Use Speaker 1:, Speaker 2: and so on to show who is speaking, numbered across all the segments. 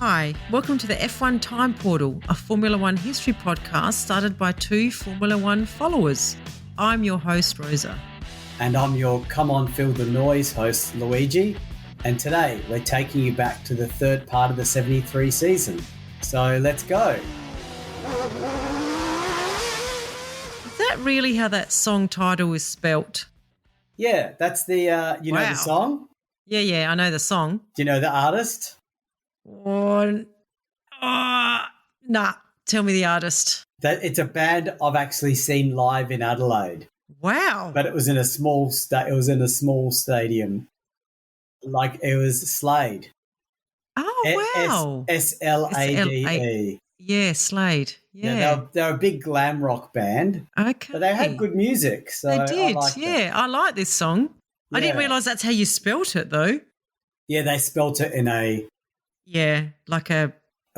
Speaker 1: Hi, welcome to the F1 Time Portal, a Formula One history podcast started by two Formula One followers. I'm your host, Rosa.
Speaker 2: And I'm your Come On Feel the Noise host, Luigi. And today we're taking you back to the third part of the 73 season. So let's go.
Speaker 1: Is that really how that song title is spelt?
Speaker 2: Yeah, that's the, know the song?
Speaker 1: Yeah, I know the song.
Speaker 2: Do you know the artist?
Speaker 1: Nah, tell me the artist.
Speaker 2: It's a band I've actually seen live in Adelaide.
Speaker 1: Wow.
Speaker 2: But it was in a small stadium. Like it was Slade.
Speaker 1: Oh, wow.
Speaker 2: Slade.
Speaker 1: Yeah, Slade. Yeah.
Speaker 2: They're a big glam rock band.
Speaker 1: Okay.
Speaker 2: But they had good music. So
Speaker 1: they did.
Speaker 2: I
Speaker 1: like this song. Yeah. I didn't realise that's how you spelt it though.
Speaker 2: Yeah, they spelt it in a
Speaker 1: like a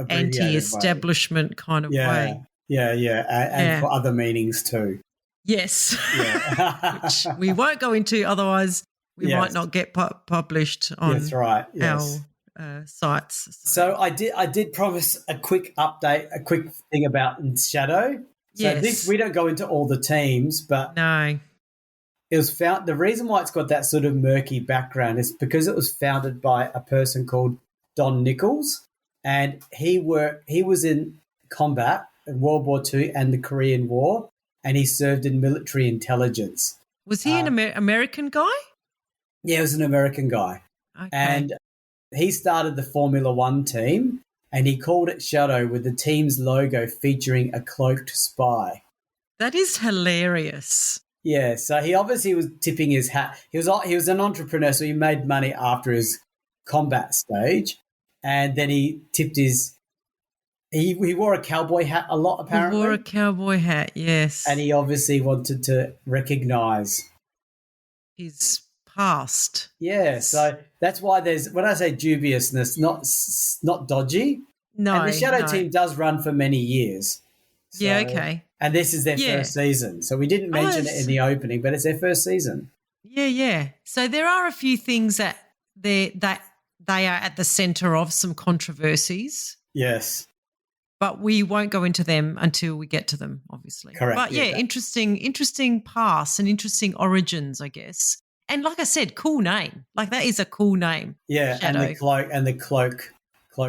Speaker 1: anti-establishment way. Kind of way.
Speaker 2: And for other meanings too.
Speaker 1: Yes, which we won't go into, otherwise we might not get published on our sites.
Speaker 2: So I did promise a quick update, a quick thing about Shadow. So this, we don't go into all the teams, but
Speaker 1: no.
Speaker 2: It was found. The reason why it's got that sort of murky background is because it was founded by a person called Don Nichols, and he was in combat in World War II and the Korean War, and he served in military intelligence.
Speaker 1: Was he an American guy?
Speaker 2: Yeah, he was an American guy.
Speaker 1: Okay.
Speaker 2: And he started the Formula One team, and he called it Shadow with the team's logo featuring a cloaked spy.
Speaker 1: That is hilarious.
Speaker 2: Yeah, so he obviously was tipping his hat. He was an entrepreneur, so he made money after his combat stage, and then he tipped his. He wore a cowboy hat a lot, apparently.
Speaker 1: He wore a cowboy hat, yes,
Speaker 2: and he obviously wanted to recognise
Speaker 1: his past.
Speaker 2: Yeah, so that's why when I say dubiousness, not dodgy.
Speaker 1: No,
Speaker 2: and the Shadow team does run for many years. So,
Speaker 1: yeah, okay.
Speaker 2: And this is their first season. So we didn't mention it in the opening, but it's their first season.
Speaker 1: Yeah. So there are a few things that they are at the centre of, some controversies.
Speaker 2: Yes.
Speaker 1: But we won't go into them until we get to them, obviously.
Speaker 2: Correct.
Speaker 1: But interesting past and interesting origins, I guess. And like I said, cool name. Like that is a cool name.
Speaker 2: Yeah,
Speaker 1: Shadow.
Speaker 2: and the cloak.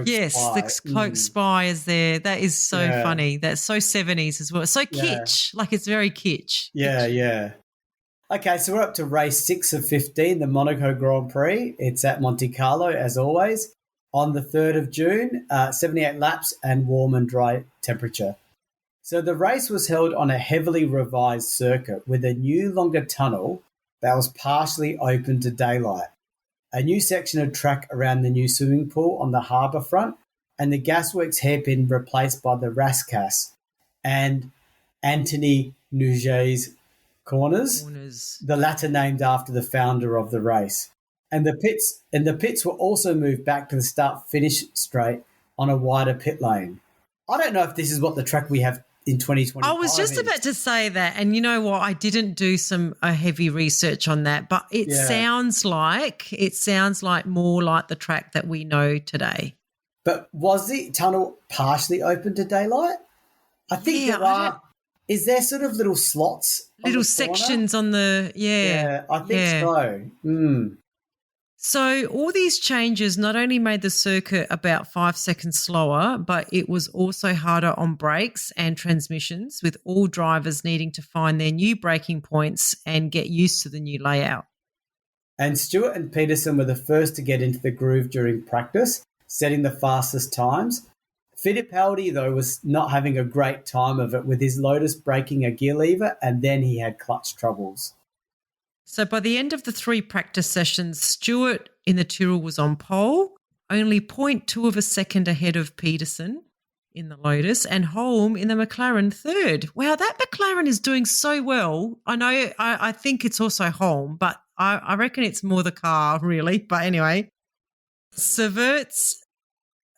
Speaker 1: Yes,
Speaker 2: spy.
Speaker 1: The cloak spy is there. That is so funny. That's so 70s as well. So kitsch. Like it's very kitsch.
Speaker 2: Yeah. Okay, so we're up to race 6 of 15, the Monaco Grand Prix. It's at Monte Carlo, as always, on the 3rd of June, 78 laps and warm and dry temperature. So the race was held on a heavily revised circuit with a new longer tunnel that was partially open to daylight, a new section of track around the new swimming pool on the harbour front, and the gasworks hairpin replaced by the Rascasse and Anthony Nouget's corners, the latter named after the founder of the race. And the pits were also moved back to the start-finish straight on a wider pit lane. I don't know if this is what the track we have in 2025
Speaker 1: I was just about to say that, and you know what? I didn't do a heavy research on that, but it sounds like more like the track that we know today.
Speaker 2: But was the tunnel partially open to daylight? I think there are. Is there sort of little slots,
Speaker 1: little sections on the
Speaker 2: Yeah, I think so.
Speaker 1: So all these changes not only made the circuit about 5 seconds slower, but it was also harder on brakes and transmissions, with all drivers needing to find their new braking points and get used to the new layout.
Speaker 2: And Stewart and Peterson were the first to get into the groove during practice, setting the fastest times. Fittipaldi, though, was not having a great time of it, with his Lotus breaking a gear lever, and then he had clutch troubles.
Speaker 1: So by the end of the 3 practice sessions, Stewart in the Tyrrell was on pole, only 0.2 of a second ahead of Peterson in the Lotus, and Holm in the McLaren third. Wow, that McLaren is doing so well. I know, I think it's also Holm, but I reckon it's more the car really. But anyway, Servet's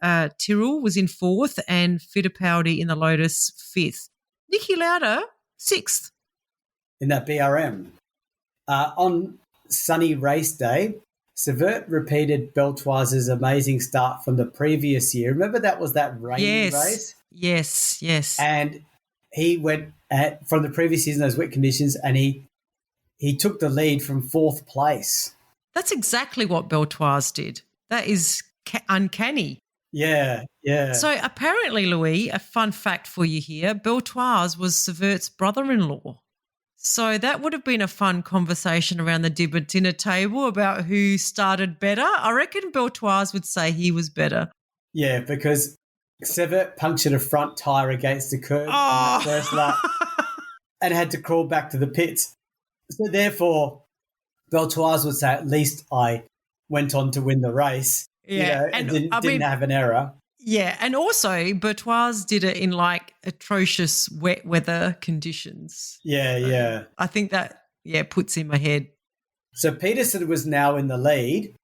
Speaker 1: Tyrrell was in 4th and Fittipaldi in the Lotus 5th. Niki Lauda, 6th.
Speaker 2: In that BRM. On sunny race day, Severt repeated Beltoise's amazing start from the previous year. Remember that was that rainy race?
Speaker 1: Yes.
Speaker 2: And he went from the previous season, those wet conditions, and he took the lead from fourth place.
Speaker 1: That's exactly what Beltoise did. That is uncanny.
Speaker 2: Yeah.
Speaker 1: So apparently, Louis, a fun fact for you here, Beltoise was Severt's brother-in-law. So that would have been a fun conversation around the dinner table about who started better. I reckon Beltoise would say he was better.
Speaker 2: Yeah, because Severt punctured a front tyre against the curb on the first lap and had to crawl back to the pits. So therefore, Beltoise would say, at least I went on to win the race.
Speaker 1: Yeah,
Speaker 2: and didn't have an error.
Speaker 1: Yeah, and also Beltoise did it in like atrocious wet weather conditions.
Speaker 2: Yeah.
Speaker 1: I think that, puts him ahead.
Speaker 2: So Peterson was now in the lead,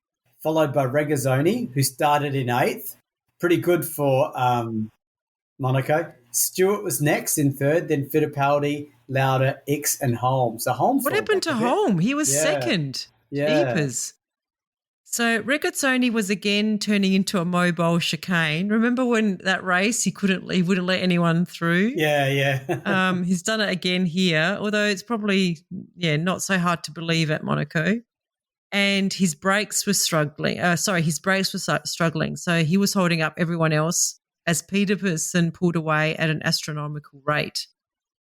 Speaker 2: followed by Regazzoni, who started in 8th. Pretty good for Monaco. Stewart was next in 3rd, then Fittipaldi, Lauda, Ickx and Holm. So Holm.
Speaker 1: What happened to Holm? He was second.
Speaker 2: Yeah.
Speaker 1: Jeepers. So Regazzoni was again turning into a mobile chicane. Remember when that race he wouldn't let anyone through?
Speaker 2: Yeah.
Speaker 1: He's done it again here, although it's probably not so hard to believe at Monaco. And his brakes were struggling. So he was holding up everyone else as Peterson pulled away at an astronomical rate.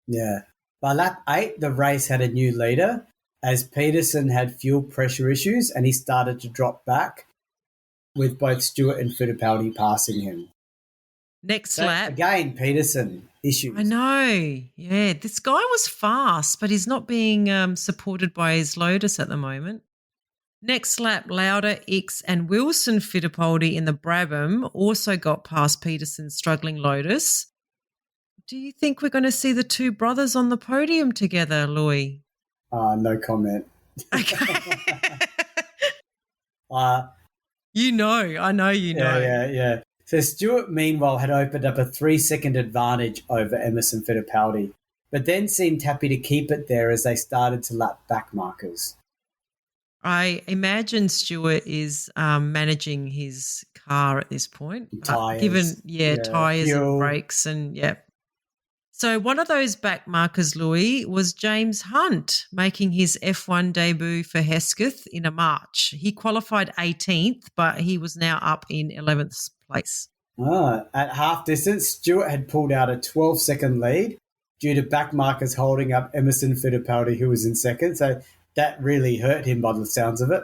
Speaker 2: Yeah. By lap 8, the race had a new leader, as Peterson had fuel pressure issues and he started to drop back, with both Stewart and Fittipaldi passing him.
Speaker 1: Next lap.
Speaker 2: Again, Peterson issues.
Speaker 1: I know. Yeah, this guy was fast, but he's not being supported by his Lotus at the moment. Next lap, Lauda, Ickx and Wilson Fittipaldi in the Brabham also got past Peterson's struggling Lotus. Do you think we're going to see the two brothers on the podium together, Louis?
Speaker 2: No comment.
Speaker 1: Okay.
Speaker 2: I
Speaker 1: know you know.
Speaker 2: Yeah. So Stewart, meanwhile, had opened up a 3-second advantage over Emerson Fittipaldi, but then seemed happy to keep it there as they started to lap back markers.
Speaker 1: I imagine Stewart is managing his car at this point.
Speaker 2: Tyres.
Speaker 1: Tyres
Speaker 2: fuel.
Speaker 1: and brakes and, So one of those back markers, Louis, was James Hunt making his F1 debut for Hesketh in a March. He qualified 18th, but he was now up in 11th place.
Speaker 2: At half distance, Stewart had pulled out a 12-second lead due to back markers holding up Emerson Fittipaldi, who was in second. So that really hurt him by the sounds of it.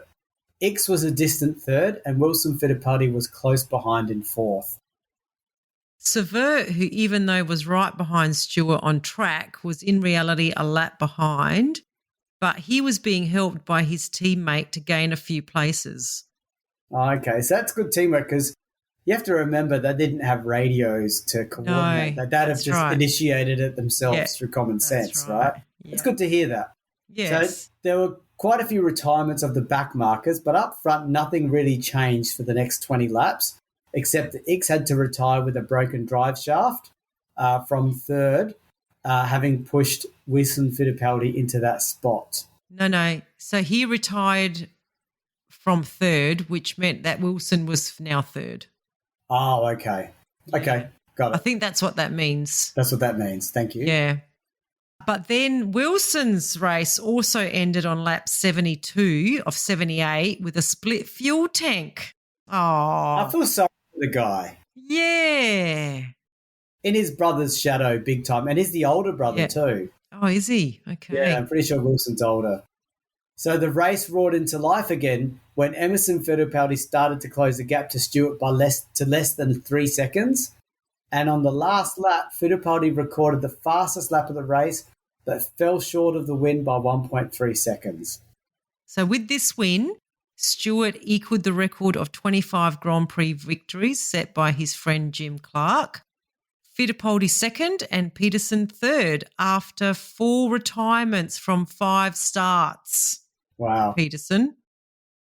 Speaker 2: Ickx was a distant third and Wilson Fittipaldi was close behind in fourth.
Speaker 1: Severt, who even though was right behind Stewart on track, was in reality a lap behind, but he was being helped by his teammate to gain a few places.
Speaker 2: Okay, so that's good teamwork because you have to remember they didn't have radios to coordinate. They'd have just initiated it themselves through common sense, right? Yeah. It's good to hear that.
Speaker 1: Yes.
Speaker 2: So there were quite a few retirements of the back markers, but up front, nothing really changed for the next 20 laps, except that Ickx had to retire with a broken drive shaft from third, having pushed Wilson Fittipaldi into that spot.
Speaker 1: No. So he retired from third, which meant that Wilson was now third.
Speaker 2: Oh, okay. Okay, got it.
Speaker 1: I think that's what that means.
Speaker 2: That's what that means. Thank you.
Speaker 1: Yeah. But then Wilson's race also ended on lap 72 of 78 with a split fuel tank. Oh,
Speaker 2: I feel sorry for the guy.
Speaker 1: Yeah.
Speaker 2: In his brother's shadow big time. And he's the older brother too.
Speaker 1: Oh, is he? Okay.
Speaker 2: Yeah, I'm pretty sure Wilson's older. So the race roared into life again when Emerson Fittipaldi started to close the gap to Stewart by less than 3 seconds. And on the last lap, Fittipaldi recorded the fastest lap of the race but fell short of the win by 1.3 seconds.
Speaker 1: So with this win, Stewart equaled the record of 25 Grand Prix victories set by his friend Jim Clark. Fittipaldi second and Peterson third after 4 retirements from 5 starts.
Speaker 2: Wow.
Speaker 1: Peterson.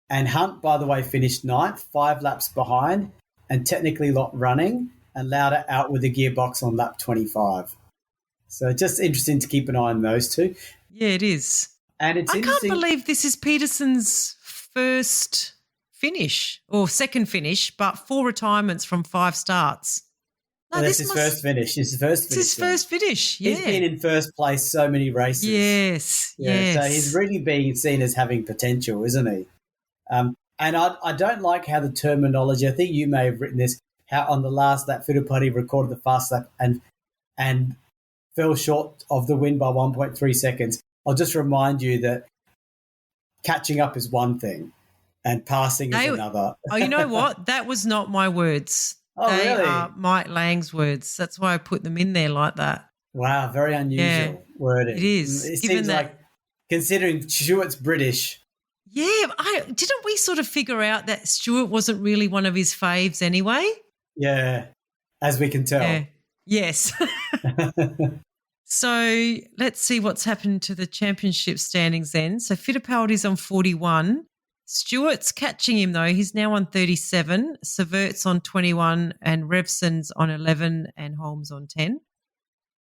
Speaker 2: And Hunt, by the way, finished 9th, 5 laps behind and technically not running, and Lauda out with the gearbox on lap 25. So just interesting to keep an eye on those two.
Speaker 1: Yeah, it is.
Speaker 2: And it's
Speaker 1: I can't believe this is Peterson's first finish or second finish, but 4 retirements from 5 starts. No,
Speaker 2: That's his first finish. It's his first finish.
Speaker 1: Yeah.
Speaker 2: He's been in first place so many races.
Speaker 1: Yes,
Speaker 2: Yeah,
Speaker 1: yes.
Speaker 2: so he's really being seen as having potential, isn't he? And I don't like how the terminology, I think you may have written this, how on the last lap, Fittipaldi recorded the fast lap and fell short of the win by 1.3 seconds. I'll just remind you that catching up is one thing and passing is another.
Speaker 1: Oh, you know what? That was not my words.
Speaker 2: Oh,
Speaker 1: they
Speaker 2: really?
Speaker 1: are Mike Lang's words. That's why I put them in there like that.
Speaker 2: Wow, very unusual wording.
Speaker 1: It is.
Speaker 2: It seems like, considering Stewart's British.
Speaker 1: Yeah, didn't we sort of figure out that Stewart wasn't really one of his faves anyway?
Speaker 2: Yeah, as we can tell.
Speaker 1: Yeah. Yes. So let's see what's happened to the championship standings then. So Fittipaldi's on 41. Stewart's catching him though. He's now on 37. Severt's on 21 and Revson's on 11 and Holmes on 10.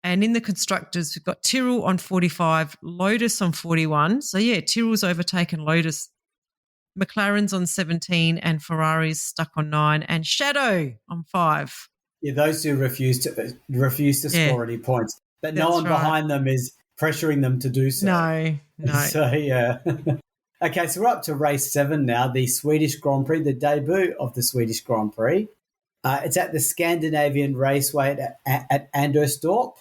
Speaker 1: And in the constructors, we've got Tyrrell on 45, Lotus on 41. So, yeah, Tyrrell's overtaken Lotus. McLaren's on 17 and Ferrari's stuck on 9 and Shadow on 5.
Speaker 2: Yeah, those two refuse to score any points. But no one behind them is pressuring them to do so.
Speaker 1: No.
Speaker 2: So, yeah. Okay, so we're up to race 7 now, the Swedish Grand Prix, the debut of the Swedish Grand Prix. It's at the Scandinavian Raceway at Anderstorp.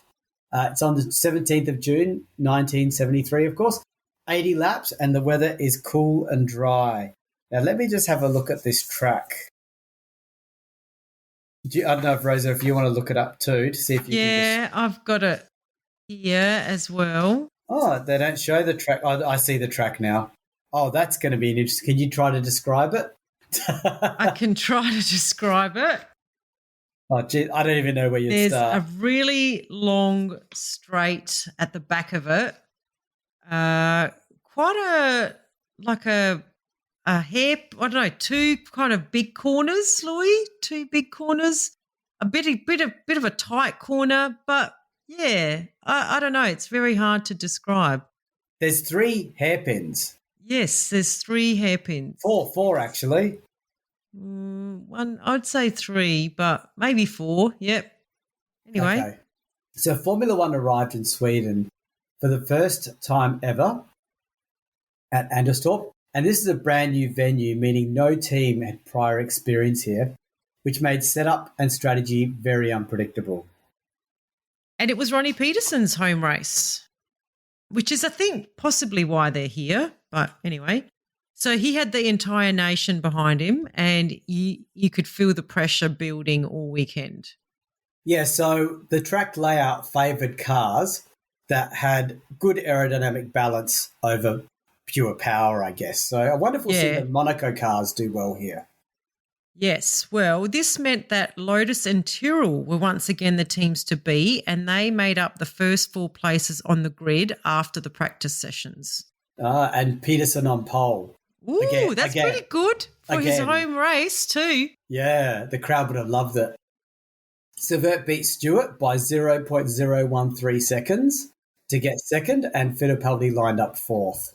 Speaker 2: It's on the 17th of June, 1973, of course. 80 laps, and the weather is cool and dry. Now, let me just have a look at this track. I don't know if, Rosa, if you want to look it up too to see if you can just...
Speaker 1: I've got it here as well.
Speaker 2: Oh, they don't show the track. Oh, I see the track now. Oh, that's going to be an interesting... Can you try to describe it?
Speaker 1: I can try to describe it.
Speaker 2: Oh, gee, I don't even know where you'd start.
Speaker 1: There's a really long straight at the back of it. Quite a hair, I don't know, 2 kind of big corners, Louis, 2 big corners. A bit of a tight corner, but yeah, I don't know. It's very hard to describe.
Speaker 2: There's 3 hairpins.
Speaker 1: Yes, there's 3 hairpins.
Speaker 2: 4 actually.
Speaker 1: One, I'd say 3, but maybe 4. Yep. Anyway.
Speaker 2: Okay. So Formula One arrived in Sweden for the first time ever at Anderstorp. And this is a brand new venue, meaning no team had prior experience here, which made setup and strategy very unpredictable.
Speaker 1: And it was Ronnie Peterson's home race, which is, I think, possibly why they're here. But anyway. So he had the entire nation behind him and you could feel the pressure building all weekend.
Speaker 2: Yeah, so the track layout favoured cars that had good aerodynamic balance over pure power, I guess. So I wonder if we'll see the Monaco cars do well here.
Speaker 1: Yes, well, this meant that Lotus and Tyrrell were once again the teams to be, and they made up the first 4 places on the grid after the practice sessions.
Speaker 2: And Peterson on pole.
Speaker 1: Ooh, that's pretty good for his home race too.
Speaker 2: Yeah, the crowd would have loved it. Severt beat Stewart by 0.013 seconds to get second, and Fittipaldi lined up 4th.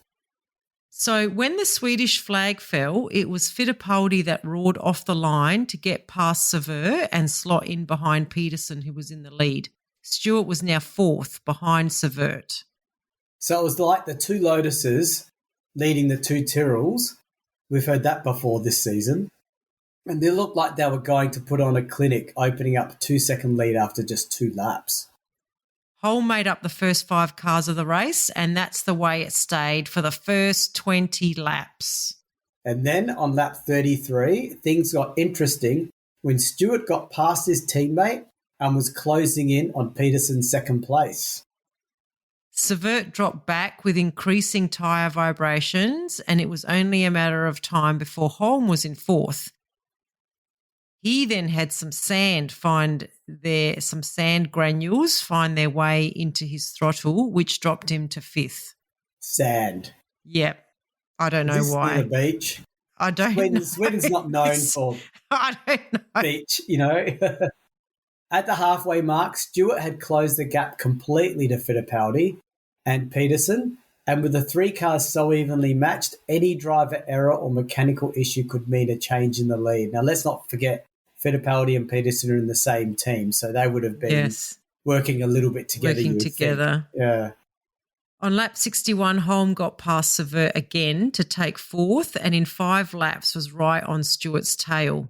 Speaker 1: So when the Swedish flag fell, it was Fittipaldi that roared off the line to get past Severt and slot in behind Peterson, who was in the lead. Stewart was now 4th behind Severt.
Speaker 2: So it was like the 2 Lotuses leading the 2 Tyrrells. We've heard that before this season. And they looked like they were going to put on a clinic, opening up a 2-second lead after just 2 laps.
Speaker 1: Holm made up the first 5 cars of the race, and that's the way it stayed for the first 20 laps.
Speaker 2: And then on lap 33, things got interesting when Stewart got past his teammate and was closing in on Peterson's second place.
Speaker 1: Severt dropped back with increasing tyre vibrations, and it was only a matter of time before Holm was in 4th. He then had some sand granules find their way into his throttle, which dropped him to 5th.
Speaker 2: Sand.
Speaker 1: Yep. I don't know why.
Speaker 2: Near the beach.
Speaker 1: I don't know.
Speaker 2: Sweden's not known for
Speaker 1: I don't know.
Speaker 2: beach, you know. At the halfway mark, Stewart had closed the gap completely to Fittipaldi and Peterson, And with the three cars so evenly matched, any driver error or mechanical issue could mean a change in the lead. Now, let's not forget Fittipaldi and Peterson are in the same team, so they would have been working a little bit together.
Speaker 1: Working together.
Speaker 2: Think. Yeah.
Speaker 1: On lap 61, Holm got past Sever again to take fourth, and in 5 laps was right on Stewart's tail.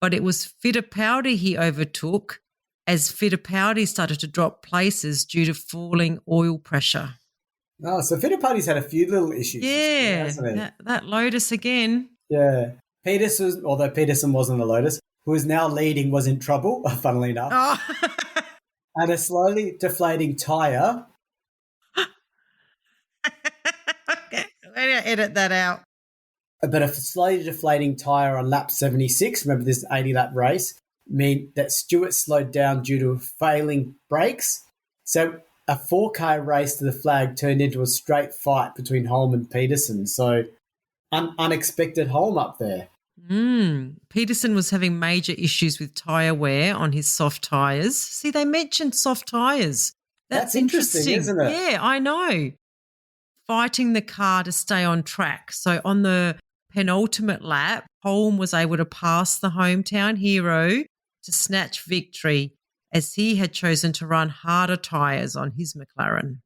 Speaker 1: But it was Fittipaldi he overtook as Fittipaldi started to drop places due to falling oil pressure.
Speaker 2: Oh, so Fittipaldi's had a few little issues.
Speaker 1: Yeah,
Speaker 2: hasn't he?
Speaker 1: that Lotus again.
Speaker 2: Yeah. Peterson, although Peterson wasn't a Lotus, who is now leading, was in trouble, funnily enough.
Speaker 1: Oh.
Speaker 2: And a slowly deflating tyre.
Speaker 1: Okay, I'm going to edit that out.
Speaker 2: But a slowly deflating tyre on lap 76, remember this 80-lap race, meant that Stewart slowed down due to failing brakes. So a 4K race to the flag turned into a straight fight between Holm and Peterson. So unexpected Holm up there.
Speaker 1: Peterson was having major issues with tyre wear on his soft tyres. See, they mentioned soft tyres. That's interesting,
Speaker 2: isn't it?
Speaker 1: Yeah, I know. Fighting the car to stay on track. So on the penultimate lap, Holm was able to pass the hometown hero to snatch victory as he had chosen to run harder tyres on his McLaren.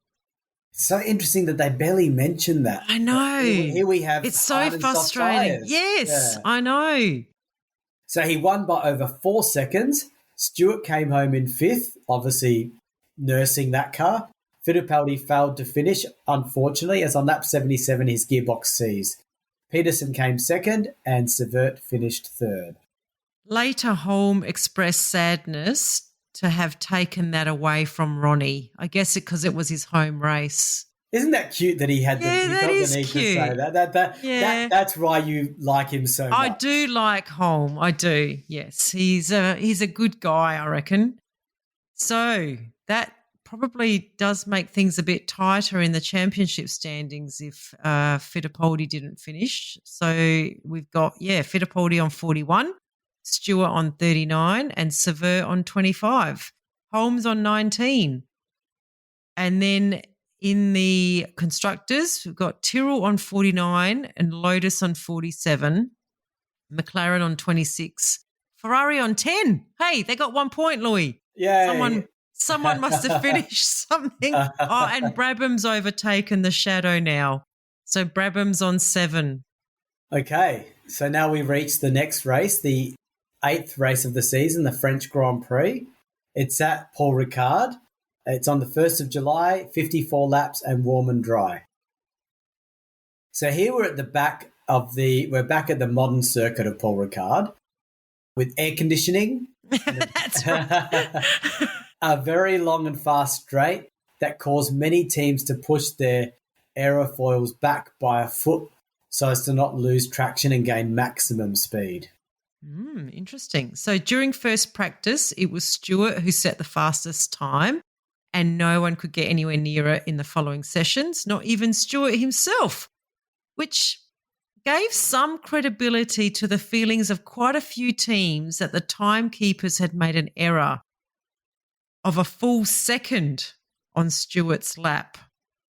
Speaker 2: So interesting that they barely mentioned that.
Speaker 1: I know.
Speaker 2: Here we have
Speaker 1: it's so frustrating. Yes, yeah. I know.
Speaker 2: So he won by over 4 seconds. Stewart came home in 5th, obviously nursing that car. Fittipaldi failed to finish, unfortunately, as on lap 77 his gearbox seized. Peterson came 2nd and Severt finished 3rd.
Speaker 1: Later, Holm expressed sadness to have taken that away from Ronnie. I guess because it was his home race.
Speaker 2: Isn't that cute that he had
Speaker 1: that is
Speaker 2: the need
Speaker 1: cute.
Speaker 2: to say that? That's why you like him so much.
Speaker 1: I do like Holm. I do. Yes, he's a good guy, I reckon. So that probably does make things a bit tighter in the championship standings if Fittipaldi didn't finish. So we've got Fittipaldi on 41. Stewart on 39 and Sever on 25. Holmes on 19. And then in the constructors, we've got Tyrrell on 49 and Lotus on 47, McLaren on 26, Ferrari on 10. Hey, they got 1 point, Louis.
Speaker 2: Yeah.
Speaker 1: Someone must have finished something. And Brabham's overtaken the shadow now. So Brabham's on 7.
Speaker 2: Okay, so now we've reached the next race, the 8th race of the season, the French Grand Prix. It's at Paul Ricard. It's on the 1st of July, 54 laps and warm and dry. So here we're back at the modern circuit of Paul Ricard with air conditioning.
Speaker 1: That's right.
Speaker 2: A very long and fast straight that caused many teams to push their aerofoils back by a foot so as to not lose traction and gain maximum speed.
Speaker 1: Interesting. So during first practice, it was Stewart who set the fastest time and no one could get anywhere near it in the following sessions, not even Stewart himself, which gave some credibility to the feelings of quite a few teams that the timekeepers had made an error of a full second on Stewart's lap.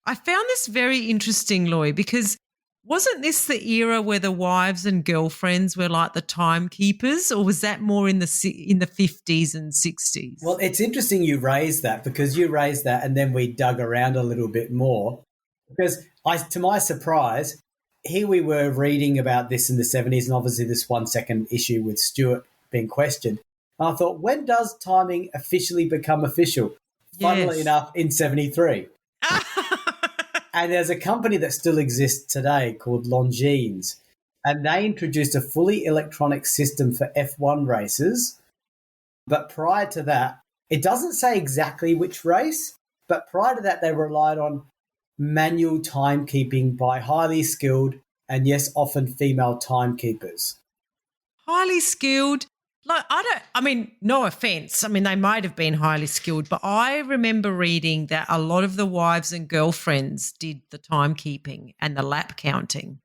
Speaker 1: I found this very interesting, Loy, because wasn't this the era where the wives and girlfriends were like the timekeepers, or was that more in the 50s and 60s?
Speaker 2: Well, it's interesting you raised that because you raised that and then we dug around a little bit more because to my surprise, here we were reading about this in the 70s and obviously this 1 second issue with Stewart being questioned. And I thought, when does timing officially become official? Funnily enough, in 73. And there's a company that still exists today called Longines, and they introduced a fully electronic system for F1 races. But prior to that, it doesn't say exactly which race, but prior to that, they relied on manual timekeeping by highly skilled and, yes, often female timekeepers.
Speaker 1: Highly skilled. No offense. I mean, they might have been highly skilled, but I remember reading that a lot of the wives and girlfriends did the timekeeping and the lap counting.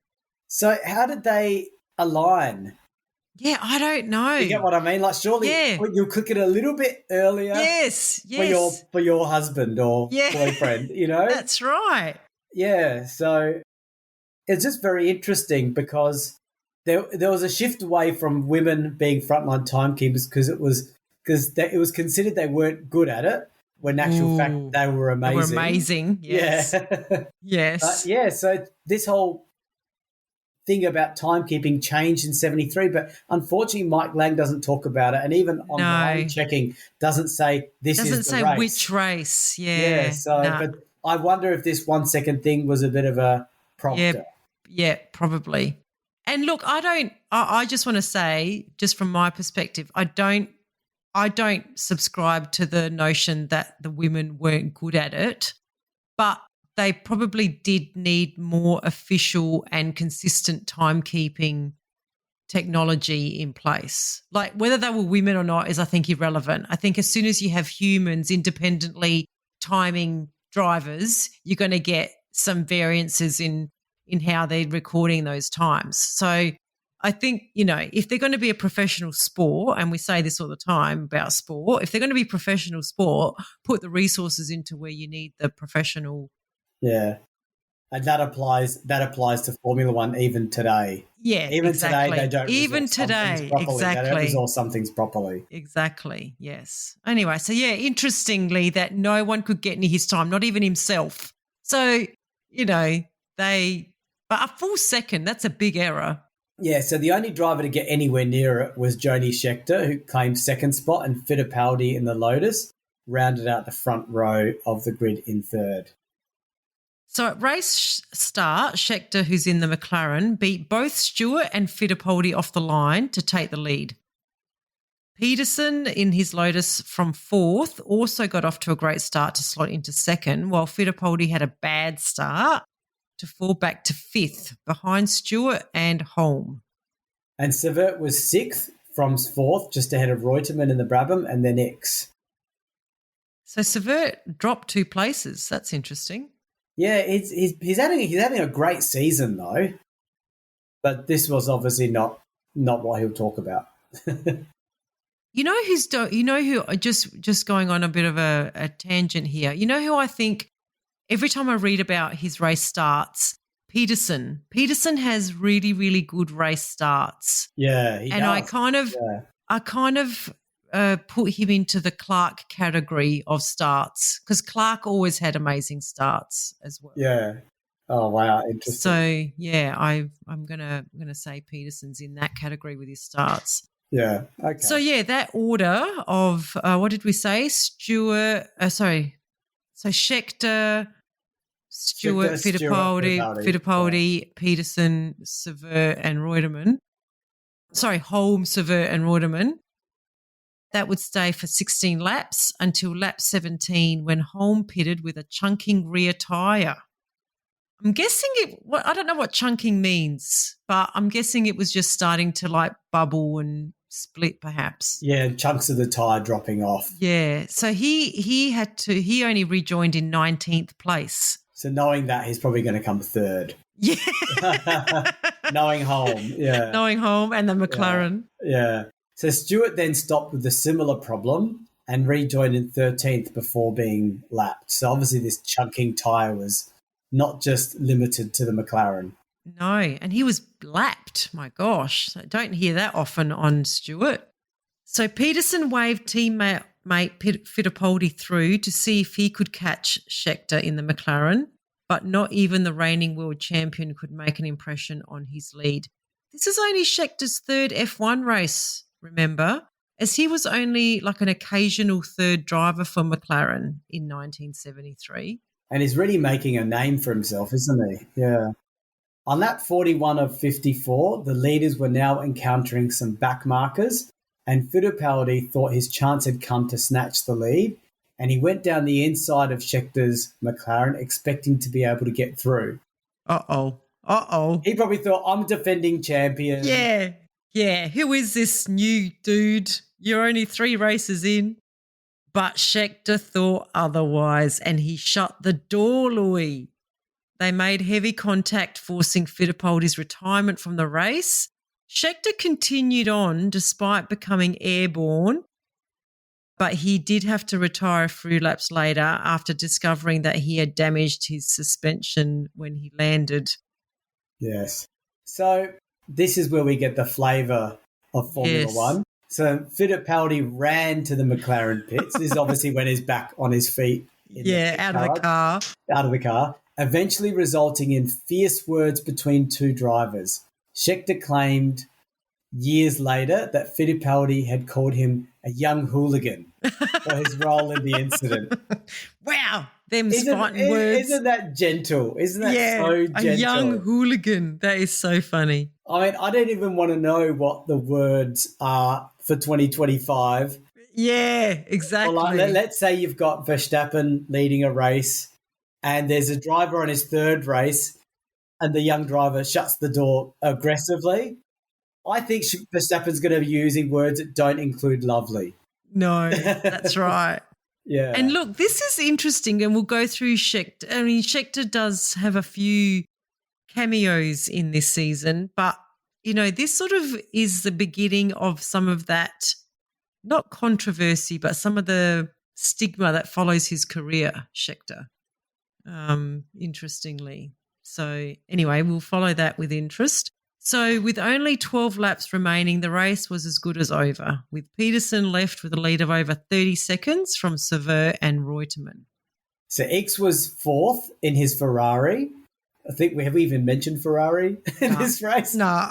Speaker 2: So how did they align?
Speaker 1: Yeah, I don't know.
Speaker 2: You get what I mean? Like, surely you'll cook it a little bit earlier.
Speaker 1: Yes.
Speaker 2: For your husband or boyfriend, you know?
Speaker 1: That's right.
Speaker 2: Yeah, so it's just very interesting because there was a shift away from women being frontline timekeepers it was considered they weren't good at it, when in actual fact
Speaker 1: Ooh,
Speaker 2: they were
Speaker 1: they were
Speaker 2: amazing.
Speaker 1: amazing. Yes.
Speaker 2: Yeah. But
Speaker 1: Yes.
Speaker 2: yeah, so this whole thing about timekeeping changed in 73, but unfortunately Mike Lang doesn't talk about it, and even online
Speaker 1: No.
Speaker 2: checking doesn't say this is
Speaker 1: Doesn't
Speaker 2: the
Speaker 1: say which
Speaker 2: race.
Speaker 1: race.
Speaker 2: Yeah,
Speaker 1: Yeah.
Speaker 2: so
Speaker 1: Nah.
Speaker 2: but I wonder if this 1 second thing was a bit of a
Speaker 1: Yeah.
Speaker 2: prompter.
Speaker 1: Yeah, probably. And look, I just want to say, just from my perspective, I don't subscribe to the notion that the women weren't good at it, but they probably did need more official and consistent timekeeping technology in place. Like whether they were women or not is, I think, irrelevant. I think as soon as you have humans independently timing drivers, you're going to get some variances in how they're recording those times. So I think, if they're going to be a professional sport, and we say this all the time about sport, if they're going to be professional sport, put the resources into where you need the professional.
Speaker 2: Yeah. And that applies to Formula One even today.
Speaker 1: Yeah,
Speaker 2: Even today they
Speaker 1: exactly.
Speaker 2: don't
Speaker 1: Even
Speaker 2: resource some things
Speaker 1: today,
Speaker 2: properly. They don't
Speaker 1: exactly.
Speaker 2: resource some things properly.
Speaker 1: Exactly. Yes. Anyway, so yeah, interestingly, that no one could get near his time, not even himself. So, you know, but a full second, that's a big error.
Speaker 2: Yeah, so the only driver to get anywhere near it was Jody Scheckter, who claimed second spot, and Fittipaldi in the Lotus rounded out the front row of the grid in third.
Speaker 1: So at race start, Scheckter, who's in the McLaren, beat both Stewart and Fittipaldi off the line to take the lead. Peterson in his Lotus from fourth also got off to a great start to slot into second, while Fittipaldi had a bad start to fall back to fifth behind Stewart and Holm.
Speaker 2: And Savert was sixth from fourth, just ahead of Reutemann in the Brabham, and then X.
Speaker 1: So Savert dropped 2 places. That's interesting.
Speaker 2: Yeah, he's having a great season though, but this was obviously not what he'll talk about.
Speaker 1: You know who just going on a bit of a tangent here. You know who I think every time I read about his race starts, Peterson. Peterson has really, really good race starts.
Speaker 2: Yeah, he
Speaker 1: and
Speaker 2: does.
Speaker 1: I kind of put him into the Clark category of starts, because Clark always had amazing starts as well.
Speaker 2: Yeah. Oh wow, interesting.
Speaker 1: So yeah, I'm gonna say Peterson's in that category with his starts.
Speaker 2: Yeah. Okay.
Speaker 1: So yeah, that order of what did we say? Stewart. So Scheckter, Stewart, Fittipaldi, Peterson, Savert, and Reutemann. Sorry, Holm, Savert, and Reutemann. That would stay for 16 laps until lap 17, when Holm pitted with a chunking rear tyre. I'm guessing I don't know what chunking means, but I'm guessing it was just starting to like bubble and split perhaps.
Speaker 2: Yeah, chunks of the tyre dropping off.
Speaker 1: Yeah. So he only rejoined in 19th place.
Speaker 2: So knowing that, he's probably going to come third.
Speaker 1: Yeah.
Speaker 2: Knowing Holm. Yeah.
Speaker 1: Knowing Holm and the McLaren.
Speaker 2: Yeah. So Stewart then stopped with a similar problem and rejoined in 13th before being lapped. So obviously this chunking tyre was not just limited to the McLaren.
Speaker 1: No, and he was lapped. My gosh, I don't hear that often on Stewart. So Peterson waved teammate Fittipaldi through to see if he could catch Scheckter in the McLaren, but not even the reigning world champion could make an impression on his lead. This is only Scheckter's third F1 race, remember, as he was only like an occasional third driver for McLaren in 1973.
Speaker 2: And he's really making a name for himself, isn't he? Yeah. On lap 41 of 54, the leaders were now encountering some backmarkers, and Fittipaldi thought his chance had come to snatch the lead, and he went down the inside of Schecter's McLaren expecting to be able to get through.
Speaker 1: Uh-oh.
Speaker 2: He probably thought, I'm defending champion.
Speaker 1: Yeah. Who is this new dude? You're only 3 races in. But Scheckter thought otherwise, and he shut the door, Louis. They made heavy contact, forcing Fittipaldi's retirement from the race. Scheckter continued on despite becoming airborne but he did have to retire a few laps later after discovering that he had damaged his suspension when he landed.
Speaker 2: Yes. So this is where we get the flavour of Formula One. So Fittipaldi ran to the McLaren pits. This is obviously when he's back on his feet.
Speaker 1: Out of the car.
Speaker 2: Eventually resulting in fierce words between two drivers. Scheckter claimed years later that Fittipaldi had called him a young hooligan for his role in the incident.
Speaker 1: Wow, them fighting words.
Speaker 2: Isn't that gentle? Isn't that so gentle?
Speaker 1: A young hooligan. That is so funny.
Speaker 2: I mean, I don't even want to know what the words are for 2025.
Speaker 1: Yeah, exactly.
Speaker 2: Well, let's say you've got Verstappen leading a race and there's a driver on his third race and the young driver shuts the door aggressively. I think Verstappen's going to be using words that don't include lovely.
Speaker 1: No, that's right.
Speaker 2: Yeah.
Speaker 1: And look, this is interesting, and we'll go through Scheckter. I mean, Scheckter does have a few cameos in this season, but, you know, this sort of is the beginning of some of that, not controversy, but some of the stigma that follows his career, Scheckter, interestingly. So anyway, we'll follow that with interest. So with only 12 laps remaining, the race was as good as over, with Peterson left with a lead of over 30 seconds from Sever and Reutemann.
Speaker 2: So X was fourth in his Ferrari. I think we have even mentioned Ferrari in this race.
Speaker 1: No.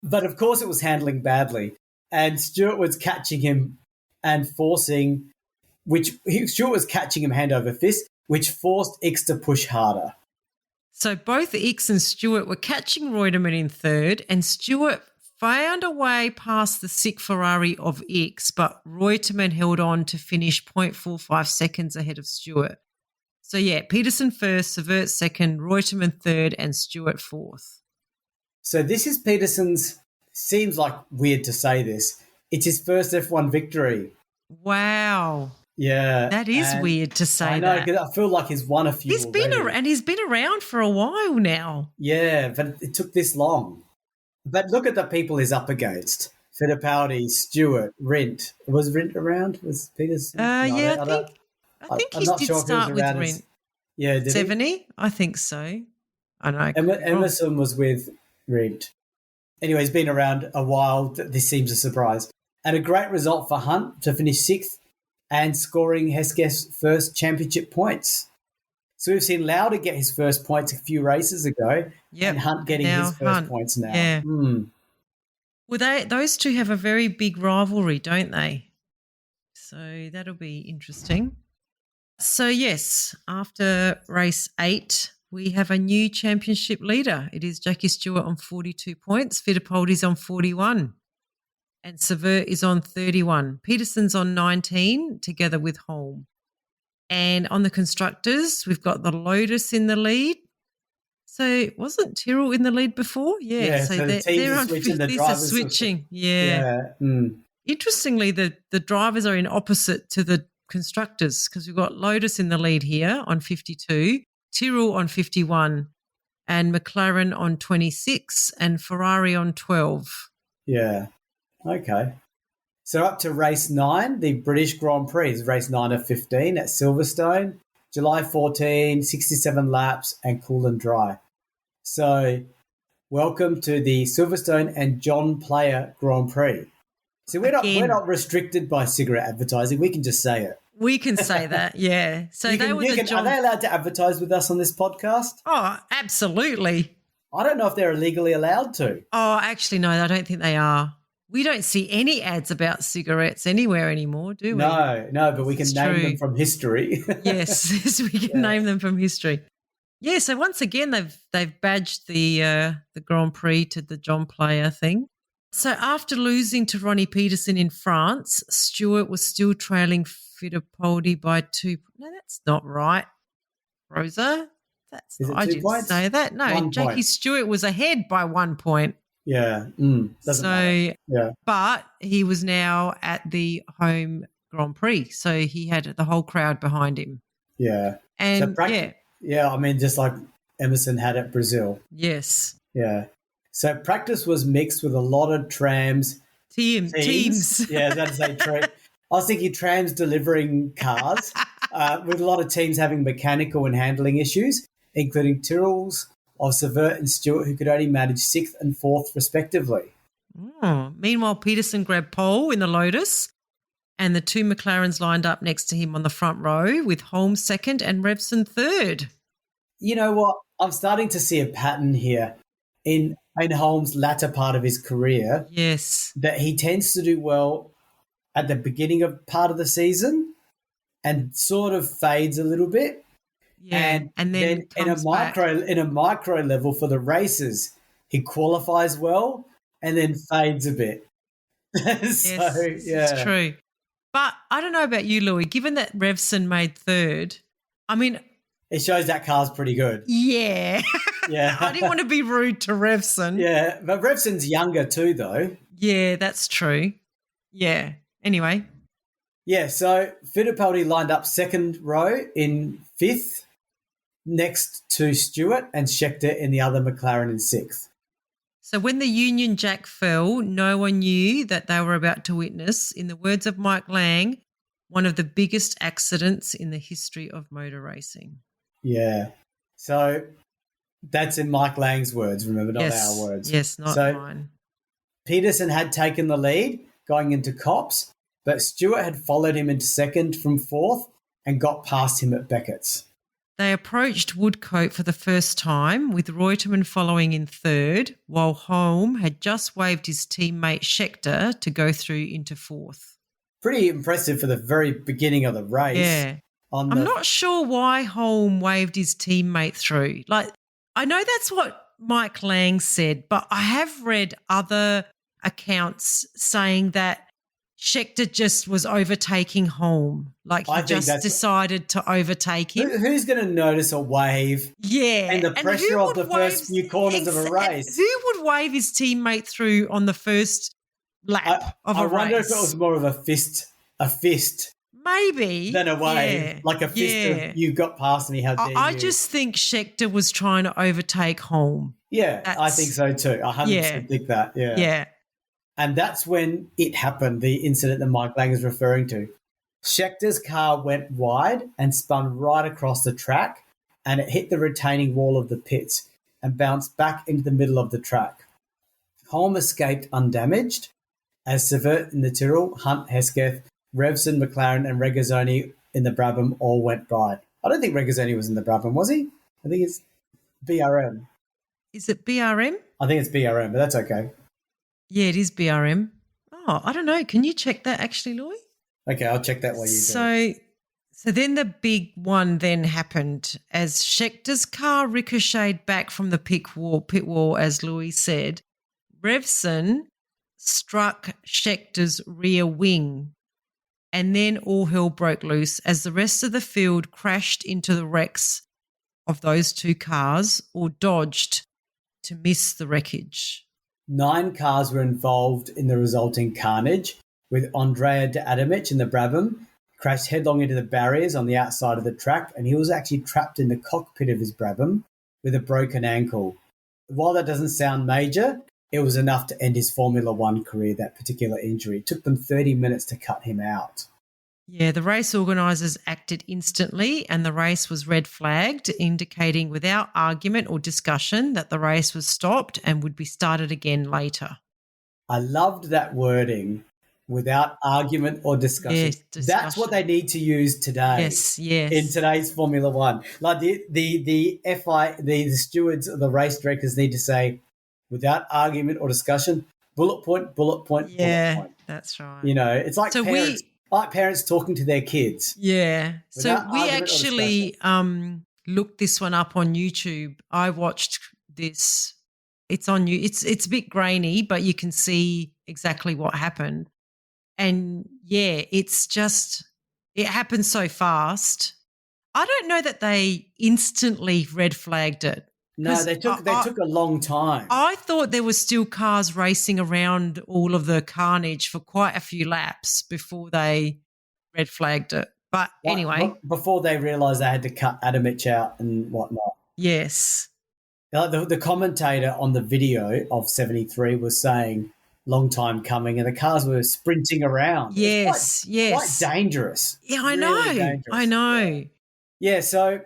Speaker 2: But of course it was handling badly. And Stewart was catching him and forcing, Stewart was catching him hand over fist, which forced X to push harder.
Speaker 1: So both X and Stewart were catching Reutemann in third, and Stewart found a way past the sick Ferrari of X, but Reutemann held on to finish 0.45 seconds ahead of Stewart. So, yeah, Peterson first, Severt second, Reutemann third, and Stewart fourth.
Speaker 2: So this is Peterson's, seems like weird to say this, it's his first F1 victory.
Speaker 1: Wow.
Speaker 2: Yeah.
Speaker 1: That is weird to say.
Speaker 2: I know, because I feel like he's won a few
Speaker 1: He's been around for a while now.
Speaker 2: Yeah, but it took this long. But look at the people he's up against. Fittipaldi, Stewart, Rindt. Was Rindt around? Was Peterson?
Speaker 1: I think he did start with Rindt.
Speaker 2: Yeah, did
Speaker 1: 70?
Speaker 2: he?
Speaker 1: I think so. I know.
Speaker 2: Emerson was with Rindt. Anyway, he's been around a while. This seems a surprise. And a great result for Hunt to finish sixth and scoring Hesketh's first championship points. So we've seen Lauda get his first points a few races ago, and Hunt getting his first points now.
Speaker 1: Yeah. Well, those two have a very big rivalry, don't they? So that'll be interesting. So, yes, after race 8, we have a new championship leader. It is Jackie Stewart on 42 points. Fittipaldi's on 41. And Sever is on 31. Peterson's on 19, together with Holm. And on the constructors, we've got the Lotus in the lead. So wasn't Tyrrell in the lead before? Yeah.
Speaker 2: So they're on 50. The drivers are switching.
Speaker 1: Yeah. Interestingly, the drivers are in opposite to the constructors, because we've got Lotus in the lead here on 52, Tyrrell on 51, and McLaren on 26, and Ferrari on 12.
Speaker 2: Yeah. Okay. So up to race 9, the British Grand Prix is race 9 of 15 at Silverstone, July 14, 67 laps and cool and dry. So welcome to the Silverstone and John Player Grand Prix. So we're not restricted by cigarette advertising. We can just say it.
Speaker 1: We can say that, yeah. So are they
Speaker 2: allowed to advertise with us on this podcast?
Speaker 1: Oh, absolutely.
Speaker 2: I don't know if they're legally allowed to.
Speaker 1: Oh, actually, no, I don't think they are. We don't see any ads about cigarettes anywhere anymore, do we?
Speaker 2: No, but we can name them from history.
Speaker 1: Yes, we can name them from history. Yeah, so once again, they've badged the Grand Prix to the John Player thing. So after losing to Ronnie Peterson in France, Stewart was still trailing Fittipaldi by 2. No, that's not right, Rosa. I didn't say that. No, Jackie Stewart was ahead by 1 point.
Speaker 2: Yeah. Doesn't matter. Yeah.
Speaker 1: But he was now at the home Grand Prix, so he had the whole crowd behind him.
Speaker 2: Yeah.
Speaker 1: And
Speaker 2: yeah, I mean, just like Emerson had at Brazil.
Speaker 1: Yes.
Speaker 2: Yeah. So practice was mixed with a lot of trams.
Speaker 1: Teams.
Speaker 2: Yeah, I was about to say I was thinking trams delivering cars, with a lot of teams having mechanical and handling issues, including Tyrrell's of Severt and Stewart, who could only manage 6th and 4th respectively.
Speaker 1: Meanwhile, Peterson grabbed pole in the Lotus, and the two McLarens lined up next to him on the front row, with Holmes second and Revson third.
Speaker 2: You know what? I'm starting to see a pattern here in Holmes' latter part of his career.
Speaker 1: Yes.
Speaker 2: That he tends to do well at the beginning of part of the season and sort of fades a little bit.
Speaker 1: Yeah. And then
Speaker 2: in a micro level for the races, he qualifies well and then fades a bit.
Speaker 1: Yes, it's true. But I don't know about you, Louis, given that Revson made third, I mean,
Speaker 2: it shows that car's pretty good.
Speaker 1: Yeah.
Speaker 2: Yeah.
Speaker 1: I didn't want to be rude to Revson.
Speaker 2: Yeah, but Revson's younger too, though.
Speaker 1: Yeah, that's true. Yeah. Anyway.
Speaker 2: Yeah, so Fittipaldi lined up second row in 5th next to Stewart and Scheckter in the other McLaren in 6th.
Speaker 1: So when the Union Jack fell, no one knew that they were about to witness, in the words of Mike Lang, one of the biggest accidents in the history of motor racing.
Speaker 2: Yeah. So that's in Mike Lang's words, remember, not our words.
Speaker 1: Yes, not mine.
Speaker 2: Peterson had taken the lead going into Copse, but Stewart had followed him into second from 4th and got past him at Beckett's.
Speaker 1: They approached Woodcote for the first time, with Reutemann following in third, while Holm had just waved his teammate Scheckter to go through into 4th.
Speaker 2: Pretty impressive for the very beginning of the race.
Speaker 1: Yeah. I'm not sure why Holm waved his teammate through. Like, I know that's what Mike Lang said, but I have read other accounts saying that Scheckter just was overtaking Holm. Like, he just decided to overtake him.
Speaker 2: Who's going to notice a wave?
Speaker 1: Yeah.
Speaker 2: And the pressure of the first few corners of a race?
Speaker 1: Who would wave his teammate through on the first lap of a race?
Speaker 2: I wonder if it was more of a fist.
Speaker 1: Maybe.
Speaker 2: Than a wave.
Speaker 1: Yeah.
Speaker 2: Like a fist of, you got past me, how dare you.
Speaker 1: I just think Scheckter was trying to overtake Holm.
Speaker 2: Yeah, I think so too. I 100% think that, yeah.
Speaker 1: Yeah.
Speaker 2: And that's when it happened, the incident that Mike Lang is referring to. Schechter's car went wide and spun right across the track, and it hit the retaining wall of the pits and bounced back into the middle of the track. Holm escaped undamaged, as Severt in the Tyrrell, Hunt, Hesketh, Revson, McLaren, and Regazzoni in the Brabham all went by. I don't think Regazzoni was in the Brabham, was he? I think it's BRM.
Speaker 1: Is it BRM?
Speaker 2: I think it's BRM, but that's okay.
Speaker 1: Yeah, it is BRM. Oh, I don't know. Can you check that actually, Louis?
Speaker 2: Okay, I'll check that while you do.
Speaker 1: So then the big one then happened as Schechter's car ricocheted back from the pit wall, as Louis said. Revson struck Schechter's rear wing, and then all hell broke loose as the rest of the field crashed into the wrecks of those two cars or dodged to miss the wreckage.
Speaker 2: 9 cars were involved in the resulting carnage, with Andrea de Adamic in the Brabham crashed headlong into the barriers on the outside of the track, and he was actually trapped in the cockpit of his Brabham with a broken ankle. While that doesn't sound major, it was enough to end his Formula One career, that particular injury. It took them 30 minutes to cut him out.
Speaker 1: Yeah, the race organisers acted instantly and the race was red flagged, indicating without argument or discussion that the race was stopped and would be started again later.
Speaker 2: I loved that wording, without argument or discussion.
Speaker 1: Yes, discussion.
Speaker 2: That's what they need to use today.
Speaker 1: Yes.
Speaker 2: In today's Formula One. Like the stewards or the race directors need to say, without argument or discussion, bullet point, bullet point, bullet point.
Speaker 1: Yeah, that's right.
Speaker 2: You know, it's like parents talking to their kids.
Speaker 1: Yeah. So we actually looked this one up on YouTube. I watched this. It's on you. It's a bit grainy, but you can see exactly what happened. And yeah, it's just, it happened so fast. I don't know that they instantly red flagged it.
Speaker 2: No, they took a long time.
Speaker 1: I thought there were still cars racing around all of the carnage for quite a few laps before they red flagged it. But anyway.
Speaker 2: Before they realised they had to cut Adamic out and whatnot.
Speaker 1: Yes.
Speaker 2: The commentator on the video of 73 was saying long time coming, and the cars were sprinting around. It was quite dangerous.
Speaker 1: Yeah, I
Speaker 2: Really
Speaker 1: know.
Speaker 2: dangerous.
Speaker 1: I know.
Speaker 2: Yeah, so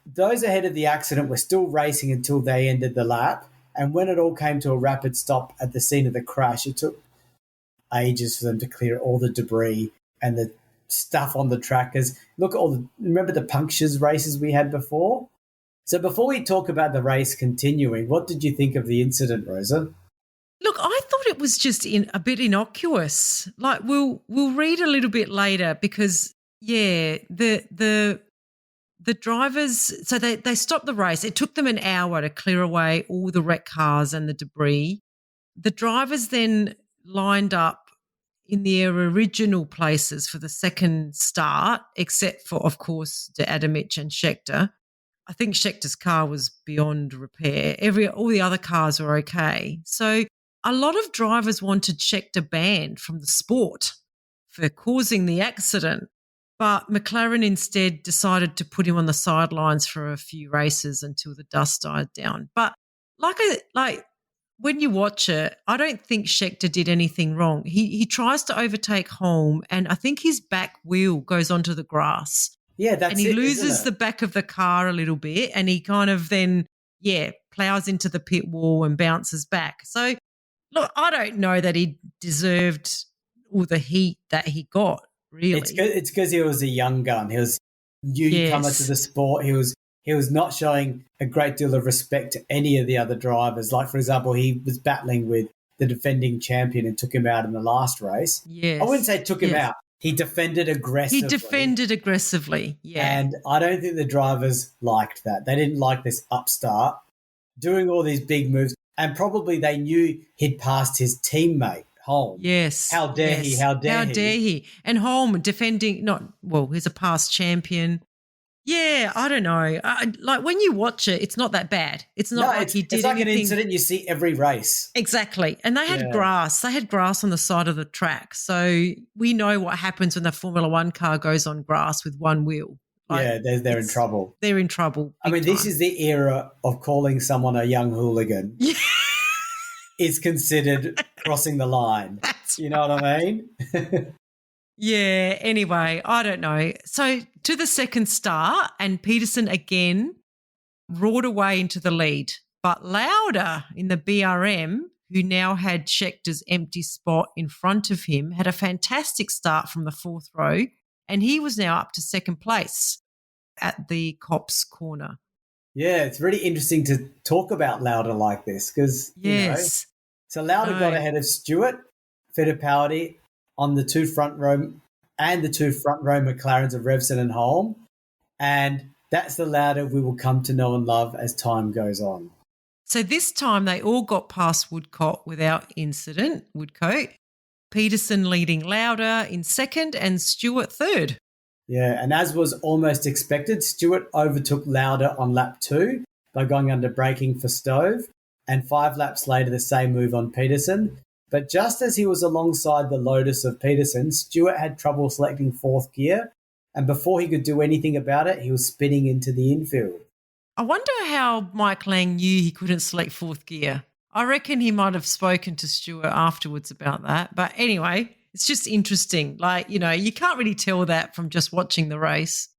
Speaker 2: those ahead of the accident were still racing until they ended the lap. And when it all came to a rapid stop at the scene of the crash, it took ages for them to clear all the debris and the stuff on the track. Because look at remember the punctures races we had before? So before we talk about the race continuing, what did you think of the incident, Rosa?
Speaker 1: Look, I thought it was just a bit innocuous. Like we'll read a little bit later because the drivers, so they stopped the race. It took them an hour to clear away all the wrecked cars and the debris. The drivers then lined up in their original places for the second start, except for, of course, De Adamich and Scheckter. I think Schecter's car was beyond repair. All the other cars were okay. So a lot of drivers wanted Scheckter banned from the sport for causing the accident. But McLaren instead decided to put him on the sidelines for a few races until the dust died down. But like when you watch it, I don't think Scheckter did anything wrong. He tries to overtake Holm, and I think his back wheel goes onto the grass.
Speaker 2: Yeah, that's it.
Speaker 1: And he loses the back of the car a little bit, and he kind of then, plows into the pit wall and bounces back. So, look, I don't know that he deserved all the heat that he got. Really,
Speaker 2: it's because he was a young gun. He was newcomer to the sport. He was not showing a great deal of respect to any of the other drivers. Like, for example, he was battling with the defending champion and took him out in the last race.
Speaker 1: Yes,
Speaker 2: I wouldn't say took him out. He defended aggressively.
Speaker 1: Yeah.
Speaker 2: And I don't think the drivers liked that. They didn't like this upstart doing all these big moves, and probably they knew he'd passed his teammate. Holm.
Speaker 1: Yes.
Speaker 2: How dare he?
Speaker 1: How dare he? And Holm defending, he's a past champion. Yeah, I don't know. Like when you watch it, it's not that bad. It's not like he did
Speaker 2: It's like
Speaker 1: anything.
Speaker 2: an incident you see every race.
Speaker 1: Exactly. And they had grass. They had grass on the side of the track. So we know what happens when the Formula One car goes on grass with one wheel.
Speaker 2: They're in trouble.
Speaker 1: They're in trouble.
Speaker 2: I mean, this is the era of calling someone a young hooligan. Is considered crossing the line. You know what I mean?
Speaker 1: Yeah, anyway, I don't know. So to the second start, and Peterson again roared away into the lead. But Lauda in the BRM, who now had Schecter's empty spot in front of him, had a fantastic start from the fourth row, and he was now up to second place at the Copse corner.
Speaker 2: Yeah, it's really interesting to talk about Lauda like this because, so Lauda got ahead of Stewart, Fittipaldi on the two front row McLarens of Revson and Holm. And that's the Lauda we will come to know and love as time goes on.
Speaker 1: So this time they all got past Woodcote without incident, Woodcote. Peterson leading Lauda in second and Stewart third.
Speaker 2: Yeah, and as was almost expected, Stewart overtook Lauda on lap 2 by going under braking for Stove, and 5 laps later the same move on Peterson. But just as he was alongside the Lotus of Peterson, Stewart had trouble selecting fourth gear, and before he could do anything about it, he was spinning into the infield.
Speaker 1: I wonder how Mike Lang knew he couldn't select fourth gear. I reckon he might have spoken to Stewart afterwards about that. But anyway, it's just interesting. Like, you can't really tell that from just watching the race.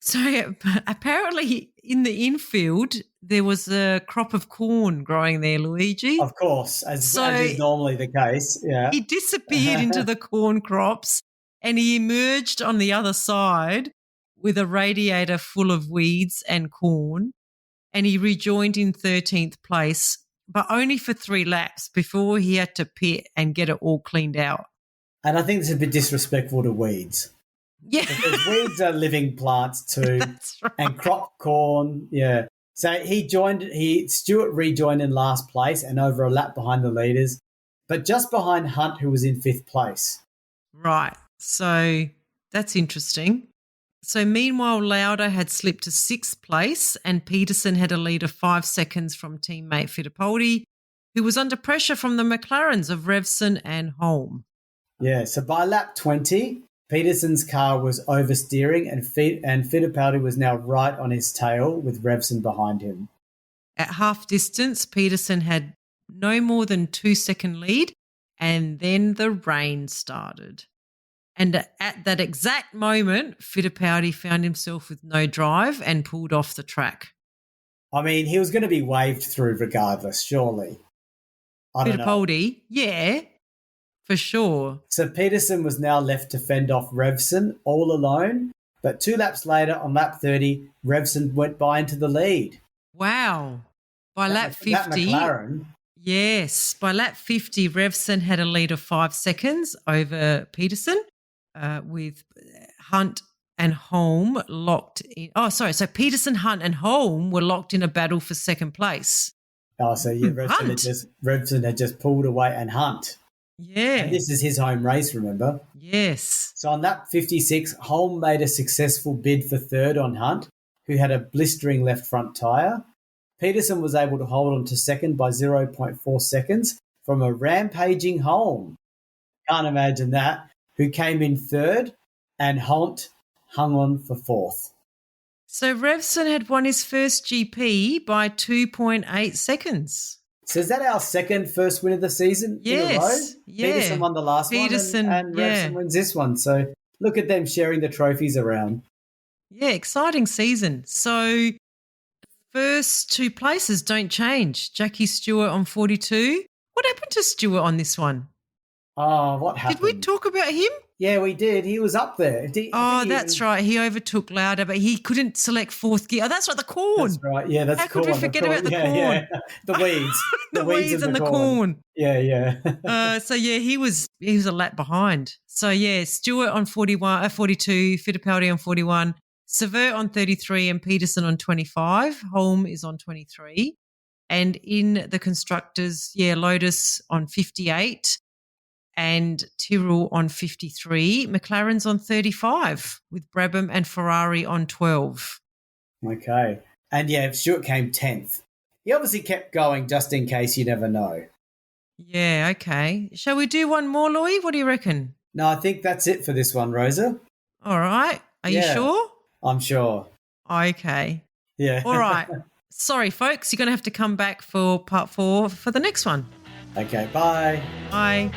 Speaker 1: So apparently in the infield, there was a crop of corn growing there, Luigi.
Speaker 2: Of course, as is normally the case. Yeah.
Speaker 1: He disappeared into the corn crops and he emerged on the other side with a radiator full of weeds and corn, and he rejoined in 13th place, but only for 3 laps before he had to pit and get it all cleaned out.
Speaker 2: And I think it's a bit disrespectful to weeds.
Speaker 1: Yeah.
Speaker 2: Because weeds are living plants too.
Speaker 1: That's right.
Speaker 2: And crop corn, yeah. So Stewart rejoined in last place and over a lap behind the leaders, but just behind Hunt, who was in 5th place.
Speaker 1: Right. So that's interesting. So meanwhile, Lauda had slipped to 6th place and Peterson had a lead of 5 seconds from teammate Fittipaldi, who was under pressure from the McLarens of Revson and Holm.
Speaker 2: Yeah, so by lap 20, Peterson's car was oversteering and Fittipaldi was now right on his tail with Revson behind him.
Speaker 1: At half distance, Peterson had no more than 2-second lead And then the rain started. And at that exact moment, Fittipaldi found himself with no drive and pulled off the track.
Speaker 2: I mean, he was going to be waved through regardless, surely. I don't know.
Speaker 1: Fittipaldi, yeah, for sure.
Speaker 2: So Peterson was now left to fend off Revson all alone. But 2 laps later, on lap 30, Revson went by into the lead.
Speaker 1: Wow. By lap 50.
Speaker 2: That McLaren.
Speaker 1: Yes. By lap 50, Revson had a lead of 5 seconds over Peterson with Hunt and Holm locked in. Oh, sorry. So Peterson, Hunt and Holm were locked in a battle for second place.
Speaker 2: Oh, so yeah, Revson had just pulled away and Hunt.
Speaker 1: Yeah.
Speaker 2: And this is his home race, remember?
Speaker 1: Yes.
Speaker 2: So on lap 56, Holm made a successful bid for third on Hunt, who had a blistering left front tyre. Peterson was able to hold on to second by 0.4 seconds from a rampaging Holm. Can't imagine that. Who came in third, and Hunt hung on for fourth.
Speaker 1: So Revson had won his first GP by 2.8 seconds.
Speaker 2: So is that our first win of the season in a row?
Speaker 1: Yeah.
Speaker 2: Peterson won the last one and Revson wins this one. So look at them sharing the trophies around.
Speaker 1: Yeah, exciting season. So first 2 places don't change. Jackie Stewart on 42. What happened to Stewart on this one?
Speaker 2: Oh, what happened?
Speaker 1: Did we talk about him?
Speaker 2: Yeah, we did. He was up there.
Speaker 1: That's right. He overtook Lauda, but he couldn't select fourth gear. Oh, that's right, the corn.
Speaker 2: That's right. Yeah, that's
Speaker 1: How could we forget about the corn?
Speaker 2: Yeah. The weeds.
Speaker 1: the weeds and the corn.
Speaker 2: Yeah.
Speaker 1: So he was a lap behind. So yeah, Stewart on 42, Fittipaldi on 41, Severt on 33 and Peterson on 25. Holm is on 23. And in the constructors, Lotus on 58. And Tyrrell on 53. McLaren's on 35 with Brabham and Ferrari on 12.
Speaker 2: Okay. And Stewart came 10th. He obviously kept going just in case, you never know.
Speaker 1: Yeah, okay. Shall we do one more, Louis? What do you reckon?
Speaker 2: No, I think that's it for this one, Rosa.
Speaker 1: All right. Are you sure?
Speaker 2: I'm sure.
Speaker 1: Okay.
Speaker 2: Yeah.
Speaker 1: All right. Sorry, folks. You're going to have to come back for part 4 for the next one.
Speaker 2: Okay, bye.
Speaker 1: Bye.